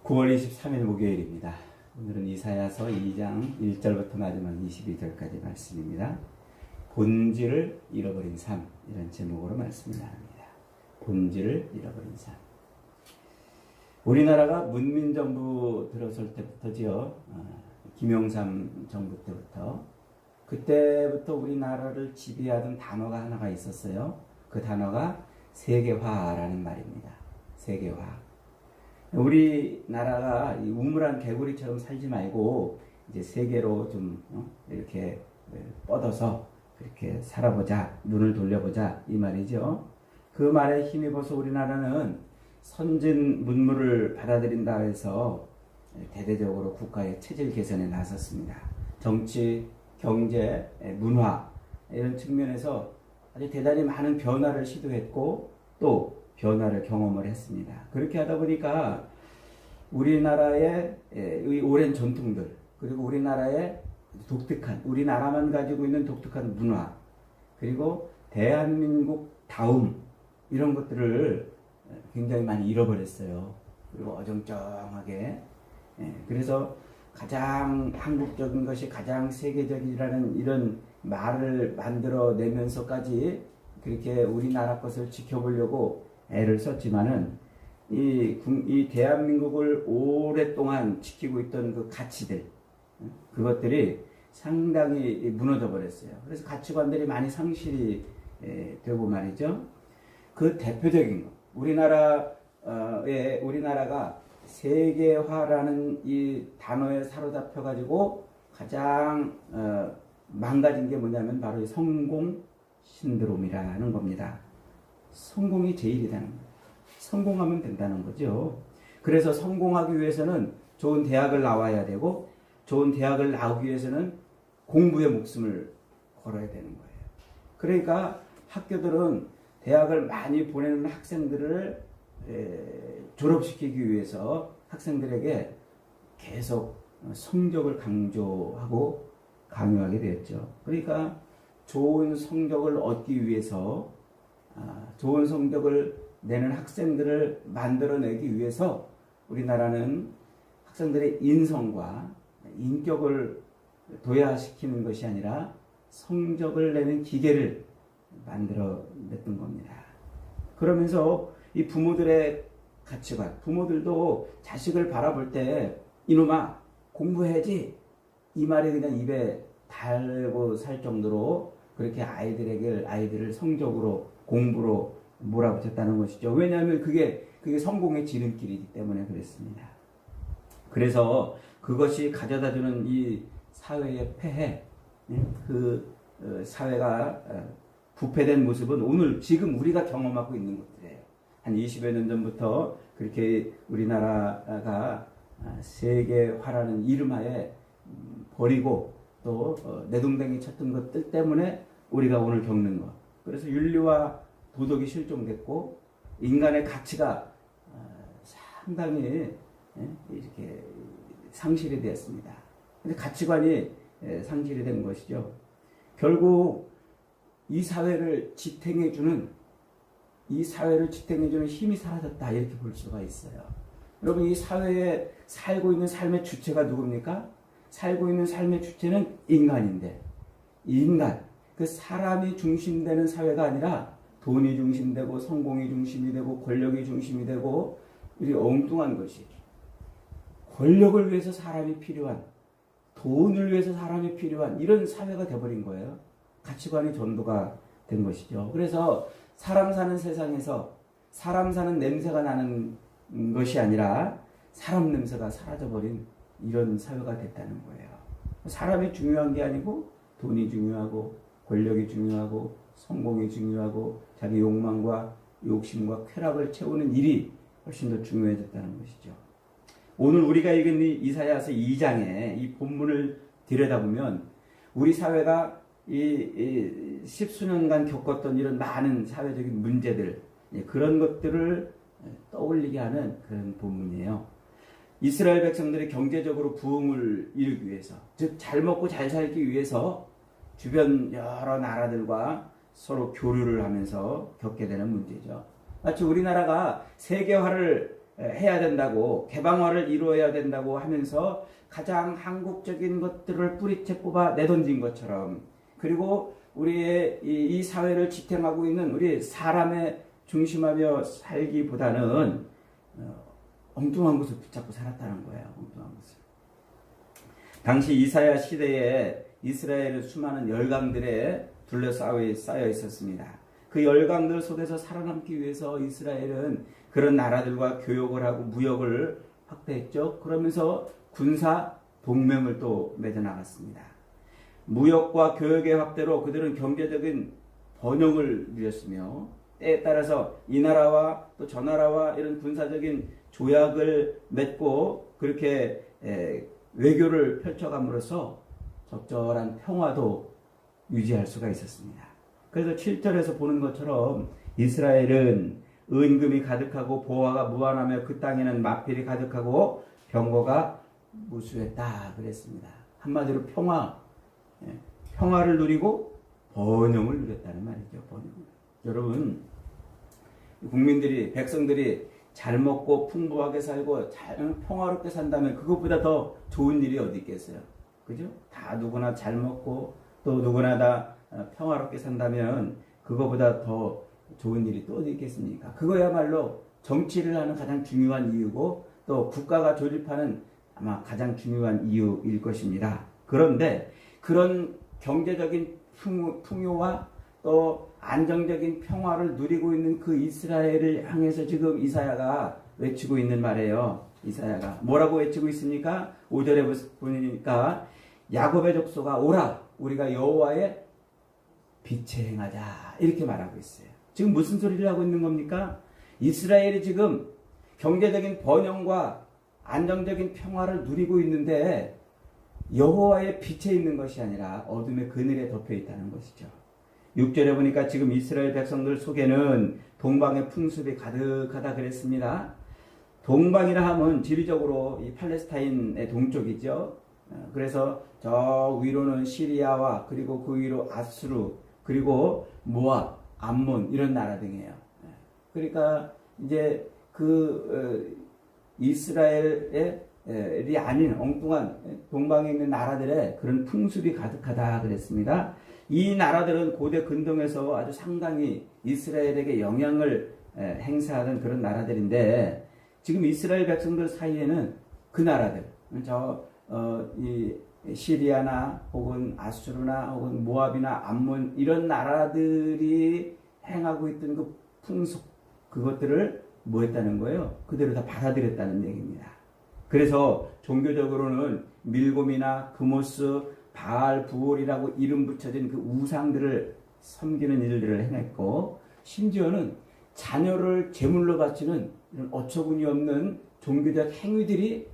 9월 23일 목요일입니다. 오늘은 이사야서 2장 1절부터 마지막 22절까지 말씀입니다. 본질을 잃어버린 삶, 이런 제목으로 말씀을 나눕니다. 본질을 잃어버린 삶. 우리나라가 문민정부 들어설 때부터지요. 김영삼 정부 때부터 그때부터 우리나라를 지배하던 단어가 하나가 있었어요. 그 단어가 세계화라는 말입니다. 세계화. 우리나라가 이 우물안 개구리처럼 살지 말고 이제 세계로 좀 이렇게 뻗어서 그렇게 살아보자, 눈을 돌려보자 이 말이죠. 그 말에 힘입어서 우리나라는 선진 문물을 받아들인다 해서 대대적으로 국가의 체질 개선에 나섰습니다. 정치, 경제, 문화 이런 측면에서 아주 대단히 많은 변화를 시도했고 또 변화를 경험을 했습니다. 그렇게 하다 보니까 우리나라의 오랜 전통들, 그리고 우리나라의 독특한, 우리나라만 가지고 있는 독특한 문화, 그리고 대한민국 다움, 이런 것들을 굉장히 많이 잃어버렸어요. 그리고 어정쩡하게. 그래서 가장 한국적인 것이 가장 세계적이라는 이런 말을 만들어내면서까지 그렇게 우리나라 것을 지켜보려고 애를 썼지만은 이 대한민국을 오랫동안 지키고 있던 그 가치들, 그것들이 상당히 무너져 버렸어요. 그래서 가치관들이 많이 상실이 되고 말이죠. 그 대표적인 것, 우리나라가 세계화라는 이 단어에 사로잡혀 가지고 가장 망가진 게 뭐냐면 바로 이 성공 신드롬이라는 겁니다. 성공이 제일이라는 거예요. 성공하면 된다는 거죠. 그래서 성공하기 위해서는 좋은 대학을 나와야 되고, 좋은 대학을 나오기 위해서는 공부에 목숨을 걸어야 되는 거예요. 그러니까 학교들은 대학을 많이 보내는 학생들을 졸업시키기 위해서 학생들에게 계속 성적을 강조하고 강요하게 되었죠. 그러니까 좋은 성적을 얻기 위해서, 좋은 성적을 내는 학생들을 만들어내기 위해서 우리나라는 학생들의 인성과 인격을 도야시키는 것이 아니라 성적을 내는 기계를 만들어냈던 겁니다. 그러면서 이 부모들의 가치관, 부모들도 자식을 바라볼 때 이놈아 공부해야지, 이 말이 그냥 입에 달고 살 정도로 그렇게 아이들을 성적으로, 공부로 몰아붙였다는 것이죠. 왜냐하면 그게 성공의 지름길이기 때문에 그랬습니다. 그래서 그것이 가져다주는 이 사회의 폐해, 그 사회가 부패된 모습은 오늘 지금 우리가 경험하고 있는 것들이에요. 한 20여 년 전부터 그렇게 우리나라가 세계화라는 이름하에 버리고 또 내동댕이 쳤던 것들 때문에 우리가 오늘 겪는 것. 그래서 윤리와 도덕이 실종됐고 인간의 가치가 상당히 이렇게 상실이 되었습니다. 근데 가치관이 상실이 된 것이죠. 결국 이 사회를 지탱해주는 힘이 사라졌다, 이렇게 볼 수가 있어요. 여러분, 이 사회에 살고 있는 삶의 주체가 누굽니까? 살고 있는 삶의 주체는 인간인데, 그 사람이 중심되는 사회가 아니라 돈이 중심되고 성공이 중심이 되고 권력이 중심이 되고, 이 엉뚱한 것이, 권력을 위해서 사람이 필요한, 돈을 위해서 사람이 필요한 이런 사회가 돼버린 거예요. 가치관이 전도가 된 것이죠. 그래서 사람 사는 세상에서 사람 사는 냄새가 나는 것이 아니라 사람 냄새가 사라져버린 이런 사회가 됐다는 거예요. 사람이 중요한 게 아니고 돈이 중요하고 권력이 중요하고 성공이 중요하고 자기 욕망과 욕심과 쾌락을 채우는 일이 훨씬 더 중요해졌다는 것이죠. 오늘 우리가 읽은 이사야서 2장의 이 본문을 들여다보면 우리 사회가 이 십수년간 겪었던 이런 많은 사회적인 문제들, 그런 것들을 떠올리게 하는 그런 본문이에요. 이스라엘 백성들이 경제적으로 부흥을 이루기 위해서, 즉 잘 먹고 잘 살기 위해서 주변 여러 나라들과 서로 교류를 하면서 겪게 되는 문제죠. 마치 우리나라가 세계화를 해야 된다고, 개방화를 이루어야 된다고 하면서 가장 한국적인 것들을 뿌리채 뽑아 내던진 것처럼, 그리고 우리의 이 사회를 지탱하고 있는 우리 사람의 중심하며 살기보다는 엉뚱한 것을 붙잡고 살았다는 거예요. 엉뚱한 것을. 당시 이사야 시대에 이스라엘은 수많은 열강들에 둘러싸여 있었습니다. 그 열강들 속에서 살아남기 위해서 이스라엘은 그런 나라들과 교역을 하고 무역을 확대했죠. 그러면서 군사 동맹을 또 맺어나갔습니다. 무역과 교역의 확대로 그들은 경제적인 번영을 누렸으며, 때에 따라서 이 나라와 또 저 나라와 이런 군사적인 조약을 맺고 그렇게 외교를 펼쳐감으로써 적절한 평화도 유지할 수가 있었습니다. 그래서 7절에서 보는 것처럼 이스라엘은 은금이 가득하고 보화가 무한하며 그 땅에는 마필이 가득하고 병거가 무수했다 그랬습니다. 한마디로 평화를 누리고 번영을 누렸다는 말이죠. 번영을. 여러분, 백성들이 잘 먹고 풍부하게 살고 평화롭게 산다면 그것보다 더 좋은 일이 어디 있겠어요? 그죠? 다 누구나 잘 먹고 또 누구나 다 평화롭게 산다면 그거보다 더 좋은 일이 또 어디 있겠습니까? 그거야말로 정치를 하는 가장 중요한 이유고 또 국가가 조립하는 아마 가장 중요한 이유일 것입니다. 그런데 그런 경제적인 풍요와 또 안정적인 평화를 누리고 있는 그 이스라엘을 향해서 지금 이사야가 외치고 있는 말이에요. 이사야가 뭐라고 외치고 있습니까? 5절에 보니까 야곱의 족속아 오라 우리가 여호와의 빛에 행하자 이렇게 말하고 있어요. 지금 무슨 소리를 하고 있는 겁니까? 이스라엘이 지금 경제적인 번영과 안정적인 평화를 누리고 있는데 여호와의 빛에 있는 것이 아니라 어둠의 그늘에 덮여 있다는 것이죠. 6절에 보니까 지금 이스라엘 백성들 속에는 동방의 풍습이 가득하다 그랬습니다. 동방이라 하면 지리적으로 이 팔레스타인의 동쪽이죠. 그래서 저 위로는 시리아와 그리고 그 위로 아수르 그리고 모압, 암몬 이런 나라 등이에요. 그러니까 이제 이스라엘이 아닌 엉뚱한 동방에 있는 나라들의 그런 풍습이 가득하다 그랬습니다. 이 나라들은 고대 근동에서 아주 상당히 이스라엘에게 영향을 행사하는 그런 나라들인데 지금 이스라엘 백성들 사이에는 그 나라들, 이 시리아나 혹은 아수르나 혹은 모압이나 암몬 이런 나라들이 행하고 있던 그 풍속 그것들을 뭐 했다는 거예요? 그대로 다 받아들였다는 얘기입니다. 그래서 종교적으로는 밀곰이나 그모스, 바알, 부올이라고 이름 붙여진 그 우상들을 섬기는 일들을 행했고 심지어는 자녀를 제물로 바치는 이런 어처구니 없는 종교적 행위들이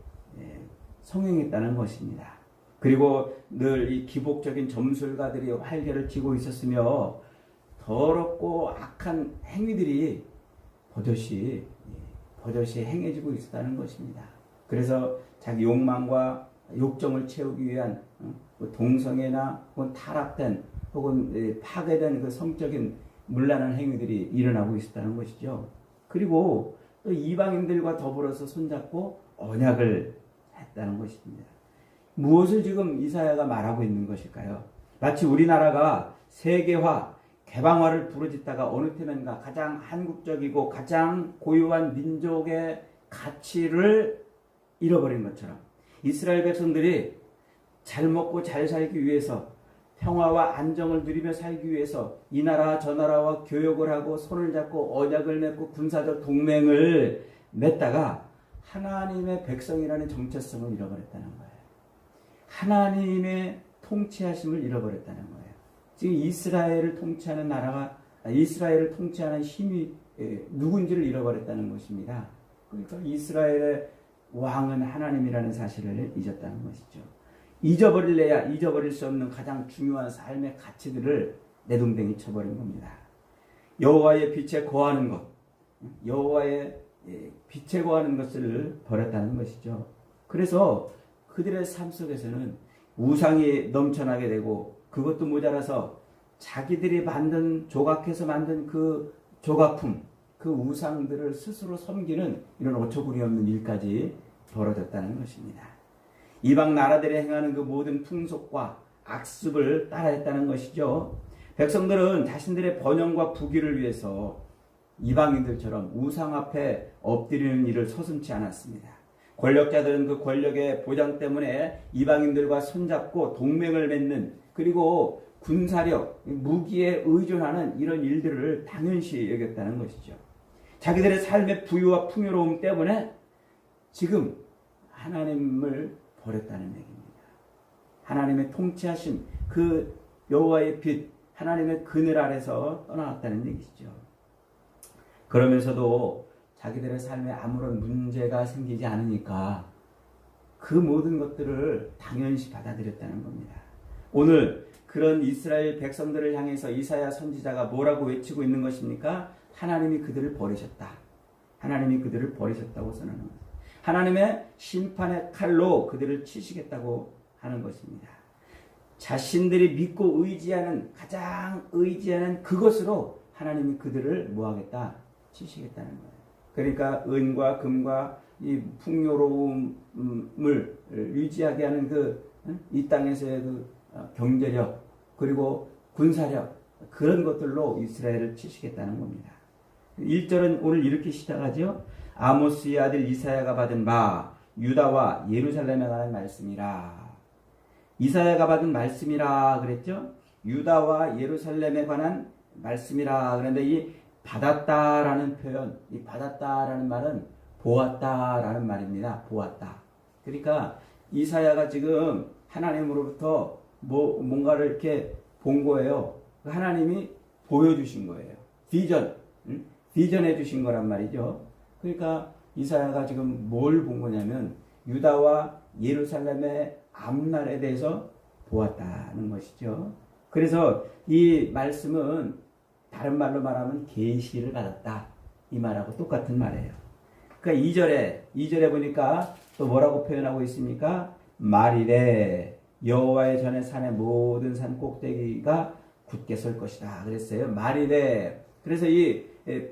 성행했다는 것입니다. 그리고 늘 이 기복적인 점술가들이 활개를 쥐고 있었으며 더럽고 악한 행위들이 버젓이 행해지고 있었다는 것입니다. 그래서 자기 욕망과 욕정을 채우기 위한 동성애나 혹은 타락된 혹은 파괴된 그 성적인 문란한 행위들이 일어나고 있었다는 것이죠. 그리고 또 이방인들과 더불어서 손잡고 언약을 했다는 것입니다. 무엇을 지금 이사야가 말하고 있는 것일까요? 마치 우리나라가 세계화, 개방화를 부르짖다가 어느 때면가 가장 한국적이고 가장 고유한 민족의 가치를 잃어버린 것처럼 이스라엘 백성들이 잘 먹고 잘 살기 위해서 평화와 안정을 누리며 살기 위해서 이 나라 저 나라와 교역을 하고 손을 잡고 언약을 맺고 군사적 동맹을 맺다가 하나님의 백성이라는 정체성을 잃어버렸다는 거예요. 하나님의 통치하심을 잃어버렸다는 거예요. 지금 이스라엘을 통치하는 이스라엘을 통치하는 힘이 누군지를 잃어버렸다는 것입니다. 그러니까 이스라엘의 왕은 하나님이라는 사실을 잊었다는 것이죠. 잊어버릴래야 잊어버릴 수 없는 가장 중요한 삶의 가치들을 내동댕이 쳐버린 겁니다. 여호와의 빛에 거하는 것, 여호와의 빛에 거하는 것을 버렸다는 것이죠. 그래서 그들의 삶 속에서는 우상이 넘쳐나게 되고 그것도 모자라서 자기들이 조각해서 만든 그 조각품, 그 우상들을 스스로 섬기는 이런 어처구니 없는 일까지 벌어졌다는 것입니다. 이방 나라들이 행하는 그 모든 풍속과 악습을 따라했다는 것이죠. 백성들은 자신들의 번영과 부귀를 위해서 이방인들처럼 우상 앞에 엎드리는 일을 서슴지 않았습니다. 권력자들은 그 권력의 보장 때문에 이방인들과 손잡고 동맹을 맺는, 그리고 군사력, 무기에 의존하는 이런 일들을 당연시 여겼다는 것이죠. 자기들의 삶의 부유와 풍요로움 때문에 지금 하나님을 버렸다는 얘기입니다. 하나님의 통치하심, 그 여호와의 빛, 하나님의 그늘 아래서 떠나왔다는 얘기죠. 그러면서도 자기들의 삶에 아무런 문제가 생기지 않으니까 그 모든 것들을 당연시 받아들였다는 겁니다. 오늘 그런 이스라엘 백성들을 향해서 이사야 선지자가 뭐라고 외치고 있는 것입니까? 하나님이 그들을 버리셨다. 하나님이 그들을 버리셨다고 선언하는 것입니다. 하나님의 심판의 칼로 그들을 치시겠다고 하는 것입니다. 자신들이 믿고 의지하는, 가장 의지하는 그것으로 하나님이 그들을 뭐하겠다? 치시겠다는 거예요. 그러니까 은과 금과 이 풍요로움을 유지하게 하는 이 땅에서의 경제력, 그리고 군사력, 그런 것들로 이스라엘을 치시겠다는 겁니다. 1절은 오늘 이렇게 시작하죠. 아모스의 아들 이사야가 받은 바 유다와 예루살렘에 관한 말씀이라. 이사야가 받은 말씀이라 그랬죠. 유다와 예루살렘에 관한 말씀이라. 그런데 이 받았다라는 표현, 이 받았다라는 말은 보았다라는 말입니다. 보았다. 그러니까 이사야가 지금 하나님으로부터 뭔가를 이렇게 본 거예요. 하나님이 보여주신 거예요. 비전해 주신 거란 말이죠. 그러니까 이사야가 지금 뭘 본 거냐면 유다와 예루살렘의 앞날에 대해서 보았다는 것이죠. 그래서 이 말씀은 다른 말로 말하면 계시를 받았다, 이 말하고 똑같은 말이에요. 그러니까 2절에 보니까 또 뭐라고 표현하고 있습니까? 말이래 여호와의 전에 산의 모든 산 꼭대기가 굳게 설 것이다 그랬어요. 말이래. 그래서 이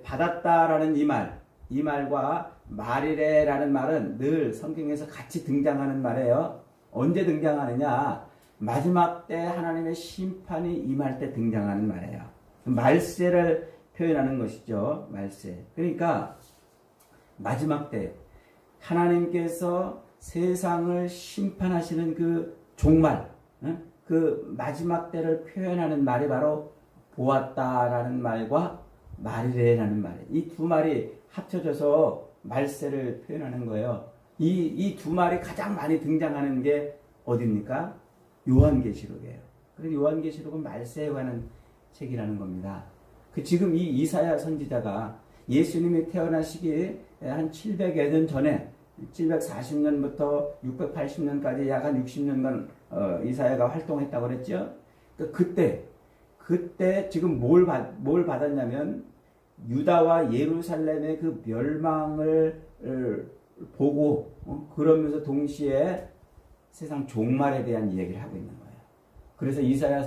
받았다라는 이 말과 말이래라는 말은 늘 성경에서 같이 등장하는 말이에요. 언제 등장하느냐? 마지막 때 하나님의 심판이 임할 때 등장하는 말이에요. 말세를 표현하는 것이죠. 말세. 그러니까 마지막 때 하나님께서 세상을 심판하시는 그 종말, 그 마지막 때를 표현하는 말이 바로 보았다라는 말과 말이래라는 말. 이 두 말이 합쳐져서 말세를 표현하는 거예요. 이 두 말이 가장 많이 등장하는 게 어디입니까? 요한계시록이에요. 그래서 요한계시록은 말세에 관한 책이라는 겁니다. 지금 이 이사야 선지자가 예수님이 태어나시기 한 700여 년 전에 740년부터 680년까지 약 한 60년간 이사야가 활동했다고 그랬죠. 그때 지금 뭘 받았냐면 유다와 예루살렘의 그 멸망을 보고 그러면서 동시에 세상 종말에 대한 이야기를 하고 있는 거예요. 그래서 이사야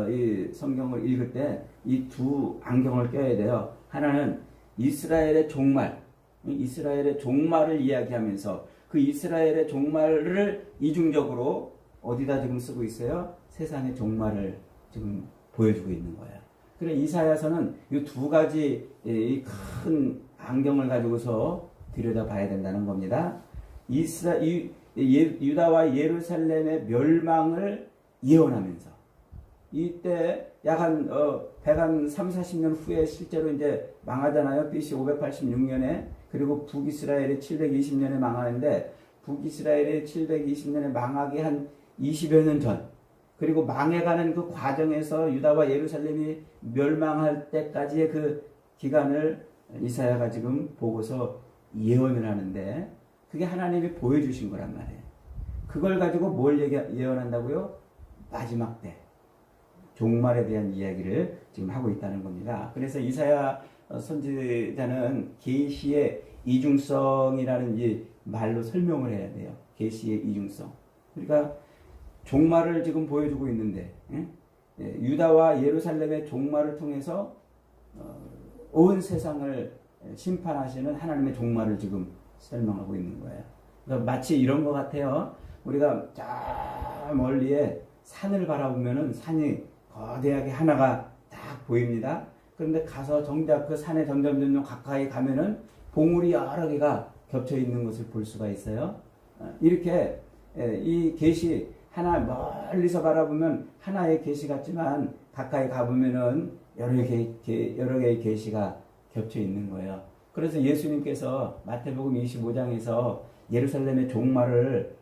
이 성경을 읽을 때 이 두 안경을 껴야 돼요. 하나는 이스라엘의 종말을 이야기하면서 그 이스라엘의 종말을 이중적으로 어디다 지금 쓰고 있어요? 세상의 종말을 지금 보여주고 있는 거예요. 그래 이사야서는 이 두 가지 큰 안경을 가지고서 들여다봐야 된다는 겁니다. 유다와 예루살렘의 멸망을 예언하면서 이때 약 한 130-40년 후에 실제로 이제 망하잖아요. BC 586년에. 그리고 북이스라엘이 720년에 망하는데 북이스라엘이 720년에 망하기 한 20여 년 전, 그리고 망해가는 그 과정에서 유다와 예루살렘이 멸망할 때까지의 그 기간을 이사야가 지금 보고서 예언을 하는데 그게 하나님이 보여주신 거란 말이에요. 그걸 가지고 뭘 예언한다고요? 마지막 때 종말에 대한 이야기를 지금 하고 있다는 겁니다. 그래서 이사야 선지자는 계시의 이중성이라는 이 말로 설명을 해야 돼요. 계시의 이중성. 그러니까 종말을 지금 보여주고 있는데 유다와 예루살렘의 종말을 통해서 온 세상을 심판하시는 하나님의 종말을 지금 설명하고 있는 거예요. 그러니까 마치 이런 것 같아요. 우리가 저 멀리에 산을 바라보면은 산이 거대하게 하나가 딱 보입니다. 그런데 가서 정작 그 산에 점점 가까이 가면은 봉우리 여러 개가 겹쳐 있는 것을 볼 수가 있어요. 이렇게 이 계시 하나 멀리서 바라보면 하나의 계시 같지만 가까이 가보면은 여러 개의 계시가 겹쳐 있는 거예요. 그래서 예수님께서 마태복음 25장에서 예루살렘의 종말을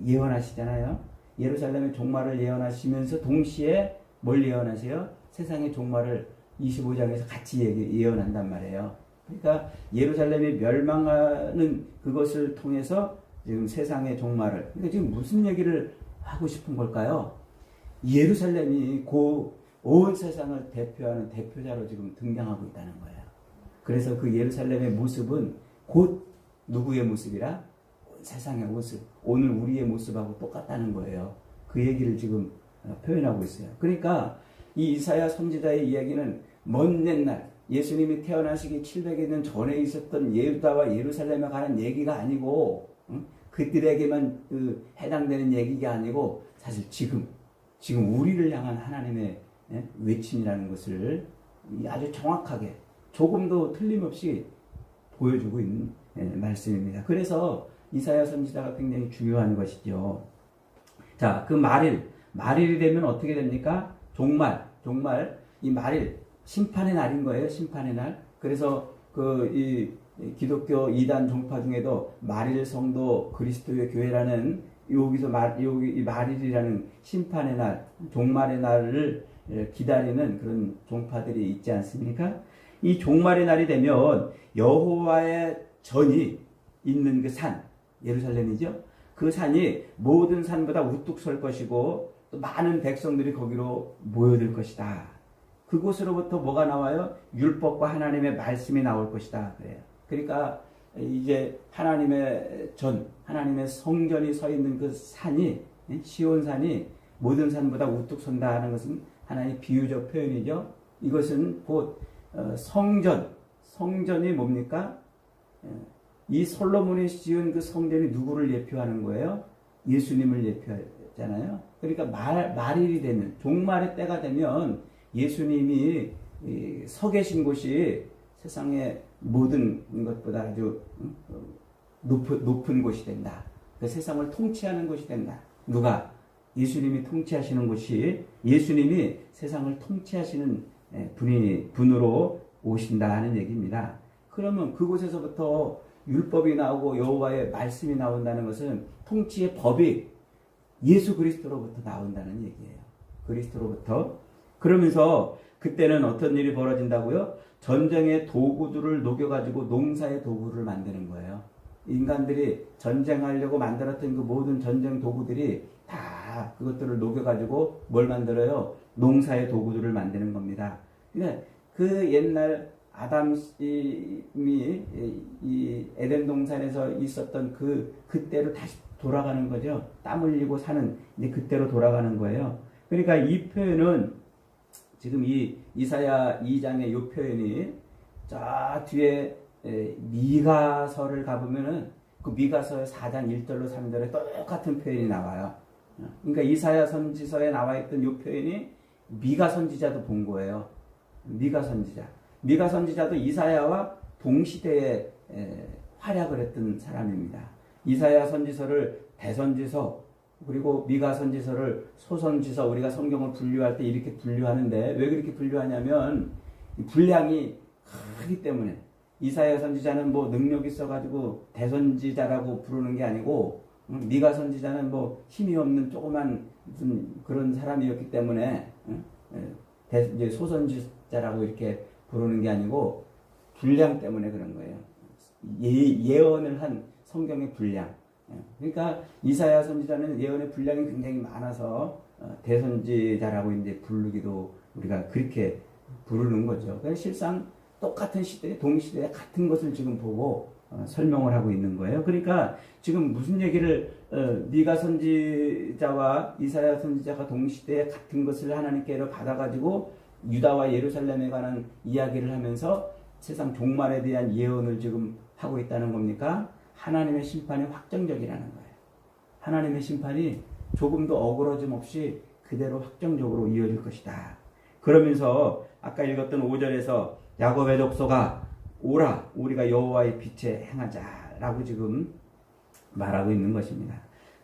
예언하시잖아요. 예루살렘의 종말을 예언하시면서 동시에 뭘 예언하세요? 세상의 종말을 25장에서 같이 예언한단 말이에요. 그러니까 예루살렘이 멸망하는 그것을 통해서 지금 세상의 종말을, 그러니까 지금 무슨 얘기를 하고 싶은 걸까요? 예루살렘이 온 세상을 대표하는 대표자로 지금 등장하고 있다는 거예요. 그래서 그 예루살렘의 모습은 곧 누구의 모습이라? 온 세상의 모습, 오늘 우리의 모습하고 똑같다는 거예요. 그 얘기를 지금 표현하고 있어요. 그러니까 이 이사야 선지자의 이야기는 먼 옛날 예수님이 태어나시기 700여 년 전에 있었던 예루다와 예루살렘에 관한 얘기가 아니고 그들에게만 해당되는 얘기가 아니고 사실 지금 우리를 향한 하나님의 외침이라는 것을 아주 정확하게 조금도 틀림없이 보여주고 있는 말씀입니다. 그래서 이사야 선지자가 굉장히 중요한 것이죠. 자, 그 말일이 되면 어떻게 됩니까? 종말, 이 말일, 심판의 날인 거예요. 심판의 날. 그래서 이 기독교 이단 종파 중에도 말일 성도 그리스도의 교회라는 여기서 이 말일이라는 심판의 날, 종말의 날을 기다리는 그런 종파들이 있지 않습니까? 이 종말의 날이 되면 여호와의 전이 있는 그 산, 예루살렘이죠. 그 산이 모든 산보다 우뚝 설 것이고 또 많은 백성들이 거기로 모여들 것이다. 그곳으로부터 뭐가 나와요? 율법과 하나님의 말씀이 나올 것이다. 그래요. 그러니까 이제 하나님의 성전이 서 있는 그 산이, 시온산이 모든 산보다 우뚝 선다 하는 것은 하나의 비유적 표현이죠. 이것은 곧 성전이 뭡니까? 이 솔로몬이 지은 그 성전이 누구를 예표하는 거예요? 예수님을 예표하잖아요. 그러니까 말일이 되면, 종말의 때가 되면 예수님이 서 계신 곳이 세상의 모든 것보다 아주 높은 곳이 된다. 그 세상을 통치하는 곳이 된다. 누가? 예수님이 통치하시는 곳이, 예수님이 세상을 통치하시는 분으로 오신다 하는 얘기입니다. 그러면 그곳에서부터 율법이 나오고 여호와의 말씀이 나온다는 것은 통치의 법이 예수 그리스도로부터 나온다는 얘기예요. 그리스도로부터. 그러면서 그때는 어떤 일이 벌어진다고요? 전쟁의 도구들을 녹여가지고 농사의 도구를 만드는 거예요. 인간들이 전쟁하려고 만들었던 그 모든 전쟁 도구들이 다 그것들을 녹여가지고 뭘 만들어요? 농사의 도구들을 만드는 겁니다. 그러니까 그 옛날 아담이 이 에덴 동산에서 있었던 그때로 다시 돌아가는 거죠. 땀 흘리고 사는 이제 그때로 돌아가는 거예요. 그러니까 이 표현은 지금 이 이사야 2장의 이 표현이 저 뒤에 미가서를 가보면은 그 미가서의 4장 1절로 3절에 똑같은 표현이 나와요. 그러니까 이사야 선지서에 나와 있던 이 표현이 미가 선지자도 본 거예요. 미가 선지자도 이사야와 동시대에 활약을 했던 사람입니다. 이사야 선지서를 대선지서, 그리고 미가 선지서를 소선지서, 우리가 성경을 분류할 때 이렇게 분류하는데 왜 그렇게 분류하냐면 분량이 크기 때문에. 이사야 선지자는 뭐 능력 있어가지고 대선지자라고 부르는 게 아니고, 미가 선지자는 뭐 힘이 없는 조그만 무슨 그런 사람이었기 때문에 이제 소선지자라고 이렇게 부르는 게 아니고 분량 때문에 그런 거예요. 예언을 한 성경의 분량. 그러니까 이사야 선지자는 예언의 분량이 굉장히 많아서 대선지자라고 이제 부르기도 우리가 그렇게 부르는 거죠. 그러니까 실상 똑같은 시대에 동시대에 같은 것을 지금 보고 설명을 하고 있는 거예요. 그러니까 지금 무슨 얘기를 미가 선지자와 이사야 선지자가 동시대에 같은 것을 하나님께로 받아가지고 유다와 예루살렘에 관한 이야기를 하면서 세상 종말에 대한 예언을 지금 하고 있다는 겁니까? 하나님의 심판이 확정적이라는 거예요. 하나님의 심판이 조금도 어그러짐 없이 그대로 확정적으로 이어질 것이다. 그러면서 아까 읽었던 5절에서 야곱의 족속아 오라 우리가 여호와의 빛에 행하자라고 지금 말하고 있는 것입니다.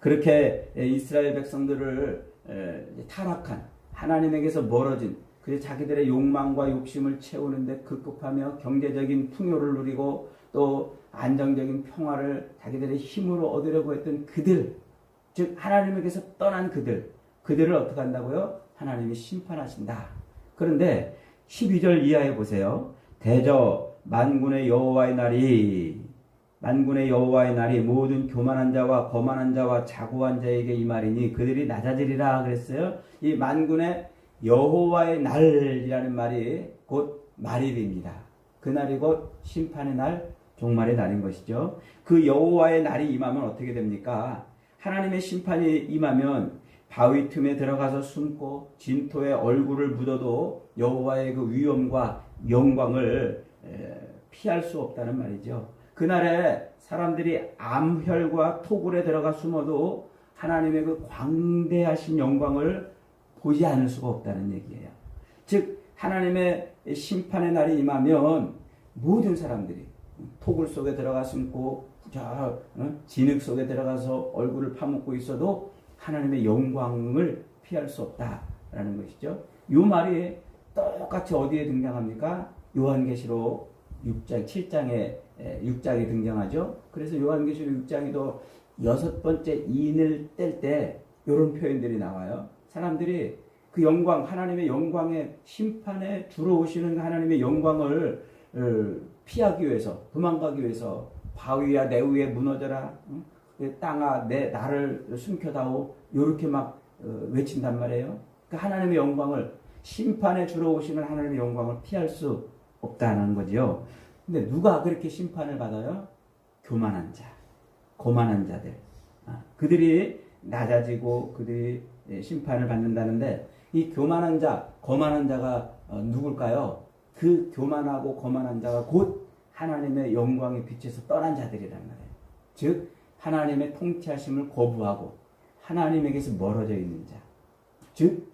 그렇게 이스라엘 백성들을 타락한 하나님에게서 멀어진 그래서 자기들의 욕망과 욕심을 채우는데 급급하며 경제적인 풍요를 누리고 또 안정적인 평화를 자기들의 힘으로 얻으려고 했던 그들, 즉 하나님에게서 떠난 그들을 어떻게 한다고요? 하나님이 심판하신다. 그런데 12절 이하에 보세요. 대저 만군의 여호와의 날이 모든 교만한 자와 거만한 자와 자고한 자에게 이 말이니 그들이 낮아지리라 그랬어요. 이 만군의 여호와의 날이라는 말이 곧 말일입니다. 그날이 곧 심판의 날, 종말의 날인 것이죠. 그 여호와의 날이 임하면 어떻게 됩니까? 하나님의 심판이 임하면 바위 틈에 들어가서 숨고 진토에 얼굴을 묻어도 여호와의 그 위엄과 영광을 피할 수 없다는 말이죠. 그날에 사람들이 암혈과 토굴에 들어가 숨어도 하나님의 그 광대하신 영광을 보지 않을 수가 없다는 얘기예요. 즉 하나님의 심판의 날이 임하면 모든 사람들이 토굴 속에 들어가 숨고 진흙 속에 들어가서 얼굴을 파묻고 있어도 하나님의 영광을 피할 수 없다라는 것이죠. 이 말이 똑같이 어디에 등장합니까? 요한계시록 6장, 7장에 6장에 등장하죠. 그래서 요한계시록 6장에도 6번째 인을 뗄 때 이런 표현들이 나와요. 사람들이 그 영광, 하나님의 영광의 심판에 들어오시는 하나님의 영광을 피하기 위해서, 도망가기 위해서 바위야 내 위에 무너져라, 땅아 내 나를 숨겨다오, 이렇게 막 외친단 말이에요. 그 하나님의 영광을, 심판에 들어오시는 하나님의 영광을 피할 수 없다는 거지요. 근데 누가 그렇게 심판을 받아요? 교만한 자, 거만한 자들. 그들이 낮아지고 그들이 심판을 받는다는데 이 교만한 자, 거만한 자가 누굴까요? 그 교만하고 거만한 자가 곧 하나님의 영광의 빛에서 떠난 자들이란 말이에요. 즉 하나님의 통치하심을 거부하고 하나님에게서 멀어져 있는 자. 즉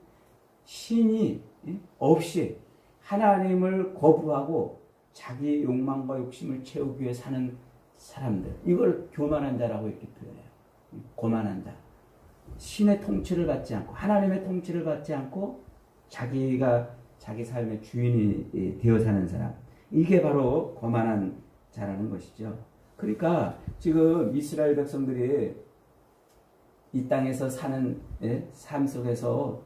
신이 없이 하나님을 거부하고 자기 욕망과 욕심을 채우기 위해 사는 사람들. 이걸 교만한 자라고 이렇게 표현해요. 거만한 자. 신의 통치를 받지 않고 하나님의 통치를 받지 않고 자기가 자기 삶의 주인이 되어 사는 사람. 이게 바로 거만한 자라는 것이죠. 그러니까 지금 이스라엘 백성들이 이 땅에서 사는 삶 속에서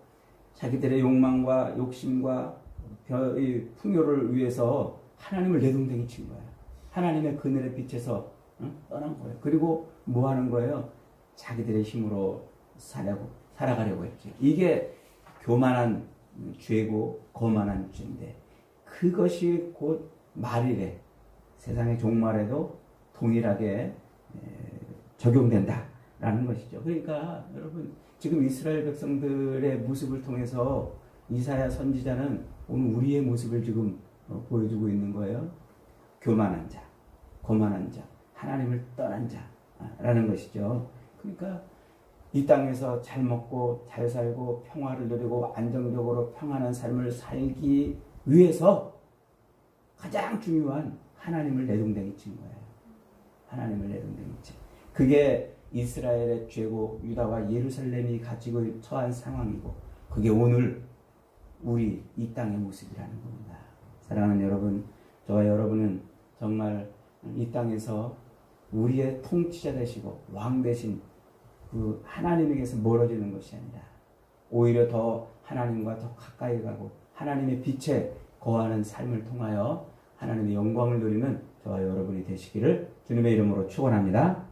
자기들의 욕망과 욕심과 풍요를 위해서 하나님을 내동댕이 친 거예요. 하나님의 그늘의 빛에서 떠난 거예요. 그리고 뭐 하는 거예요? 자기들의 힘으로 살아가려고 했죠. 이게 교만한 죄고 거만한 죄인데 그것이 곧 말일에 세상의 종말에도 동일하게 적용된다라는 것이죠. 그러니까 여러분 지금 이스라엘 백성들의 모습을 통해서 이사야 선지자는 오늘 우리의 모습을 지금 보여주고 있는 거예요. 교만한 자, 거만한 자, 하나님을 떠난 자라는 것이죠. 그러니까 이 땅에서 잘 먹고 잘 살고 평화를 누리고 안정적으로 평안한 삶을 살기 위해서 가장 중요한 하나님을 내동댕이 친 거예요. 하나님을 내동댕이 친. 그게 이스라엘의 죄고 유다와 예루살렘이 가지고 처한 상황이고 그게 오늘 우리 이 땅의 모습이라는 겁니다. 사랑하는 여러분, 저와 여러분은 정말 이 땅에서 우리의 통치자 되시고 왕 되신 그 하나님에게서 멀어지는 것이 아니라 오히려 더 하나님과 더 가까이 가고 하나님의 빛에 거하는 삶을 통하여 하나님의 영광을 누리는 저와 여러분이 되시기를 주님의 이름으로 축원합니다.